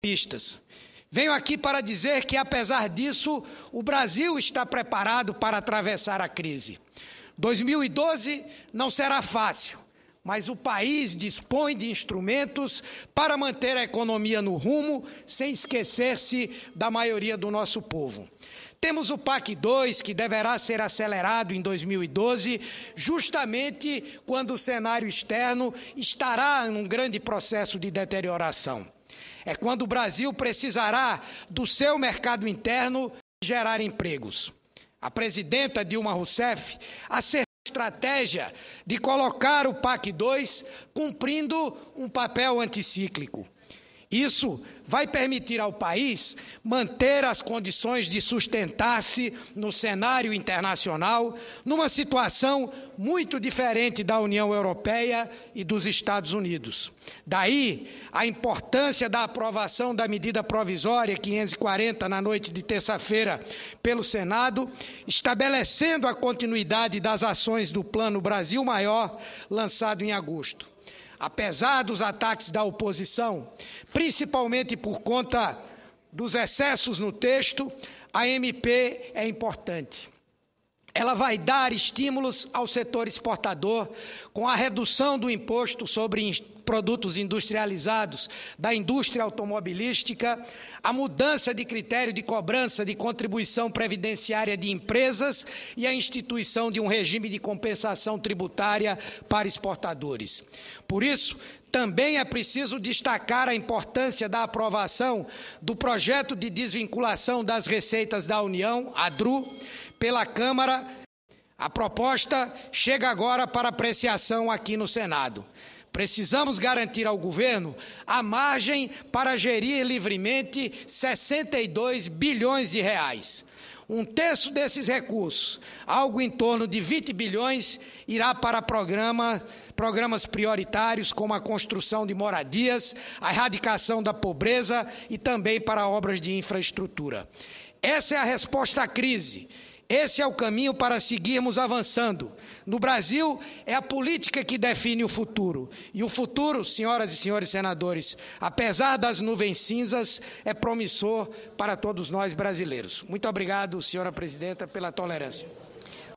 pistas. Venho aqui para dizer que, apesar disso, o Brasil está preparado para atravessar a crise. 2012 não será fácil, mas o país dispõe de instrumentos para manter a economia no rumo, sem esquecer-se da maioria do nosso povo. Temos o PAC 2, que deverá ser acelerado em 2012, justamente quando o cenário externo estará em um grande processo de deterioração. É quando o Brasil precisará do seu mercado interno gerar empregos. A presidenta Dilma Rousseff acertou a estratégia de colocar o PAC 2 cumprindo um papel anticíclico. Isso vai permitir ao país manter as condições de sustentar-se no cenário internacional, numa situação muito diferente da União Europeia e dos Estados Unidos. Daí a importância da aprovação da medida provisória 540 na noite de terça-feira pelo Senado, estabelecendo a continuidade das ações do Plano Brasil Maior, lançado em agosto. Apesar dos ataques da oposição, principalmente por conta dos excessos no texto, a MP é importante. Ela vai dar estímulos ao setor exportador com a redução do imposto sobre produtos industrializados da indústria automobilística, a mudança de critério de cobrança de contribuição previdenciária de empresas e a instituição de um regime de compensação tributária para exportadores. Por isso, também é preciso destacar a importância da aprovação do projeto de desvinculação das receitas da União, ADRU, pela Câmara. A proposta chega agora para apreciação aqui no Senado. Precisamos garantir ao governo a margem para gerir livremente 62 bilhões de reais. Um terço desses recursos, algo em torno de 20 bilhões, irá para programas prioritários como a construção de moradias, a erradicação da pobreza e também para obras de infraestrutura. Essa é a resposta à crise. Esse é o caminho para seguirmos avançando. No Brasil, é a política que define o futuro. E o futuro, senhoras e senhores senadores, apesar das nuvens cinzas, é promissor para todos nós brasileiros. Muito obrigado, senhora presidenta, pela tolerância.